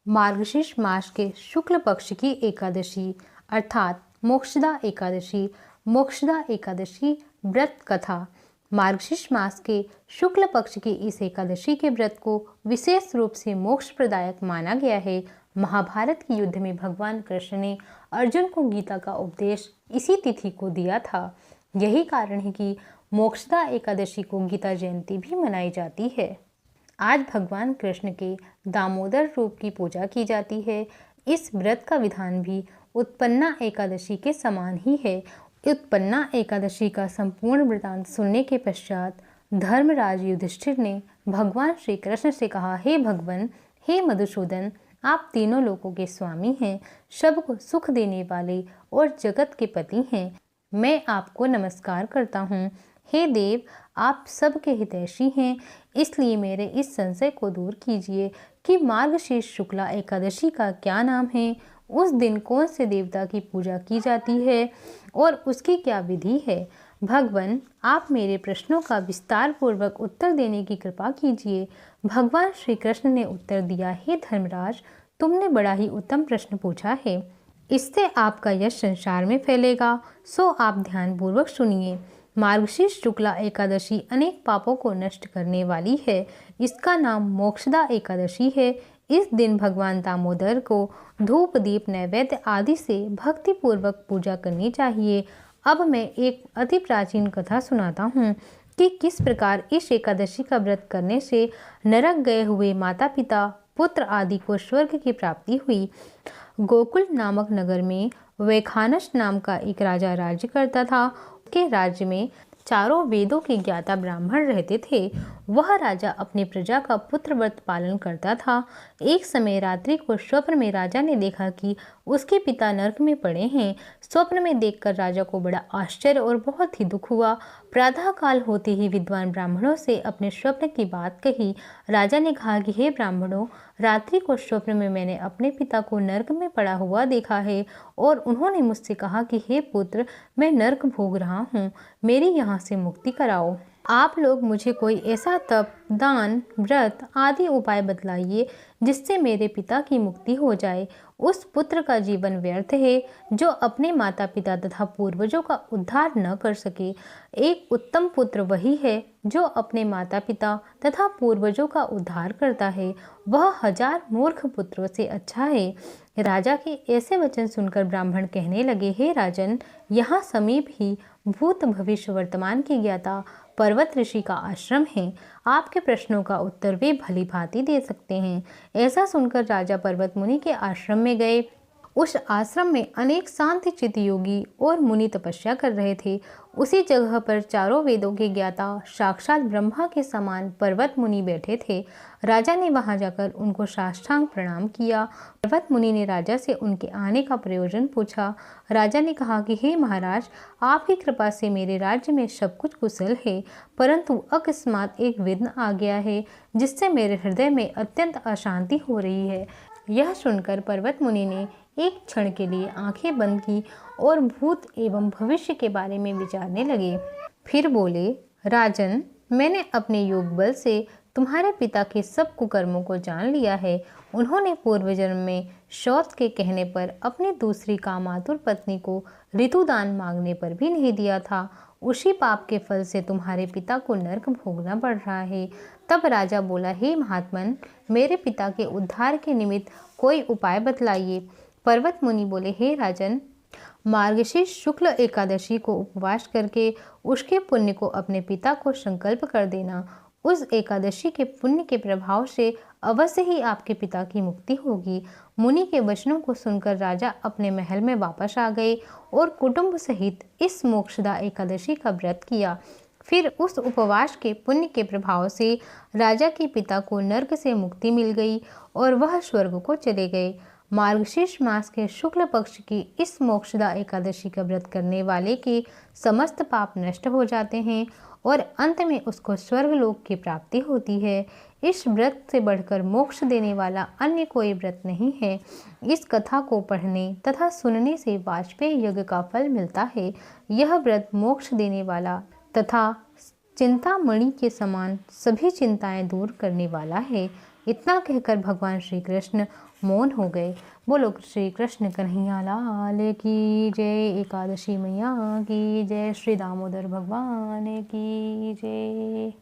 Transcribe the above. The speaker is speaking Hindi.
मार्गशीर्ष मास के शुक्ल पक्ष की एकादशी अर्थात मोक्षदा एकादशी। मोक्षदा एकादशी व्रत कथा। मार्गशीर्ष मास के शुक्ल पक्ष की इस एकादशी के व्रत को विशेष रूप से मोक्ष प्रदायक माना गया है। महाभारत के युद्ध में भगवान कृष्ण ने अर्जुन को गीता का उपदेश इसी तिथि को दिया था। यही कारण है कि मोक्षदा एकादशी को गीता जयंती भी मनाई जाती है। आज भगवान कृष्ण के दामोदर रूप की पूजा की जाती है। इस व्रत का विधान भी उत्पन्ना एकादशी के समान ही है। उत्पन्ना एकादशी का संपूर्ण वृतांत सुनने के पश्चात धर्मराज युधिष्ठिर ने भगवान श्री कृष्ण से कहा, हे भगवान, हे मधुसूदन, आप तीनों लोकों के स्वामी हैं, सबको सुख देने वाले और जगत के पति हैं। मैं आपको नमस्कार करता हूँ। हे देव, आप सबके हितैषी हैं, इसलिए मेरे इस संशय को दूर कीजिए कि मार्गशीर्ष शुक्ला एकादशी का क्या नाम है, उस दिन कौन से देवता की पूजा की जाती है और उसकी क्या विधि है। भगवान, आप मेरे प्रश्नों का विस्तार पूर्वक उत्तर देने की कृपा कीजिए। भगवान श्री कृष्ण ने उत्तर दिया, हे धर्मराज, तुमने बड़ा ही उत्तम प्रश्न पूछा है। इससे आपका यश संसार में फैलेगा, सो आप ध्यानपूर्वक सुनिए। मार्गशीर्ष शुक्ला एकादशी अनेक पापों को नष्ट करने वाली है। इसका नाम मोक्षदा एकादशी है। इस दिन भगवान दामोदर को धूप दीप नैवेद्य आदि से भक्ति पूर्वक पूजा करनी चाहिए। अब मैं एक अति प्राचीन कथा सुनाता हूँ कि किस प्रकार इस एकादशी का व्रत करने से नरक गए हुए माता पिता पुत्र आदि को स्वर्ग की प्राप्ति हुई। गोकुल नामक नगर में वैखानस नाम का एक राजा राज्य करता था। के राज्य में चारों वेदों के ज्ञाता ब्राह्मण रहते थे। वह राजा अपनी प्रजा का पुत्र व्रत पालन करता था। एक समय रात्रि को स्वप्न में राजा ने देखा कि उसके पिता नरक में पड़े हैं। स्वप्न में देखकर राजा को बड़ा आश्चर्य और बहुत ही दुख हुआ। प्रातः काल होते ही विद्वान ब्राह्मणों से अपने स्वप्न की बात कही। राजा ने कहा कि हे ब्राह्मणों, रात्रि को स्वप्न में मैंने अपने पिता को नरक में पड़ा हुआ देखा है और उन्होंने मुझसे कहा कि हे पुत्र, मैं नरक भोग रहा हूँ, मेरी यहाँ से मुक्ति कराओ। आप लोग मुझे कोई ऐसा तप, दान, व्रत आदि उपाय बतलाइए जिससे मेरे पिता की मुक्ति हो जाए। उस पुत्र का जीवन व्यर्थ है जो अपने माता पिता तथा पूर्वजों का उद्धार न कर सके। एक उत्तम पुत्र वही है जो अपने माता पिता तथा पूर्वजों का उद्धार करता है। वह 1000 मूर्ख पुत्रों से अच्छा है। राजा के ऐसे वचन सुनकर ब्राह्मण कहने लगे, हे राजन, यहाँ समीप ही भूत भविष्य वर्तमान के ज्ञाता पर्वत ऋषि का आश्रम है। आपके प्रश्नों का उत्तर वे भली भांति दे सकते हैं। ऐसा सुनकर राजा पर्वत मुनि के आश्रम में गए। उस आश्रम में अनेक शांति चित्त योगी और मुनि तपस्या कर रहे थे। उसी जगह पर चारों वेदों के ज्ञाता साक्षात ब्रह्मा के समान पर्वत मुनि बैठे थे। राजा ने वहां जाकर उनको साष्टांग प्रणाम किया। पर्वत मुनि ने राजा से उनके आने का प्रयोजन पूछा। राजा ने कहा कि हे महाराज, आपकी कृपा से मेरे राज्य में सब कुछ कुशल है, परंतु अकस्मात एक विघ्न आ गया है जिससे मेरे हृदय में अत्यंत अशांति हो रही है। यह सुनकर पर्वत मुनि ने एक क्षण के लिए आंखें बंद की और भूत एवं भविष्य के बारे में विचारने लगे। फिर बोले, राजन, मैंने अपने योग बल से तुम्हारे पिता के सब कुकर्मों को जान लिया है। उन्होंने पूर्व जन्म में शौच के कहने पर अपनी दूसरी कामातुर पत्नी को ऋतुदान मांगने पर भी नहीं दिया था। उसी पाप के फल से तुम्हारे पिता को नरक भोगना पड़ रहा है। तब राजा बोला, हे महात्मन, मेरे पिता के उद्धार के निमित्त कोई उपाय बतलाइए। पर्वत मुनि बोले, हे राजन, मार्गशीर्ष शुक्ल एकादशी को उपवास करके उसके पुण्य को अपने पिता को संकल्प कर देना। उस एकादशी के पुण्य के प्रभाव से अवश्य ही आपके पिता की मुक्ति होगी। मुनि के वचनों को सुनकर राजा अपने महल में वापस आ गए और कुटुंब सहित इस मोक्षदा एकादशी का व्रत किया। फिर उस उपवास के पुण्य के प्रभाव से राजा के पिता को नरक से मुक्ति मिल गई और वह स्वर्ग को चले गए। मार्गशीर्ष मास के शुक्ल पक्ष की इस मोक्षदा एकादशी का व्रत करने वाले के समस्त पाप नष्ट हो जाते हैं और अंत में उसको स्वर्गलोक की प्राप्ति होती है। इस व्रत से बढ़कर मोक्ष देने वाला अन्य कोई व्रत नहीं है। इस कथा को पढ़ने तथा सुनने से वाजपेयी यज्ञ का फल मिलता है। यह व्रत मोक्ष देने वाला तथा चिंतामणि के समान सभी चिंताएं दूर करने वाला है। इतना कहकर भगवान श्री कृष्ण मौन हो गए। बोलो श्री कृष्ण कन्हैया लाल की जय। एकादशी मैया की जय। श्री दामोदर भगवान की जय।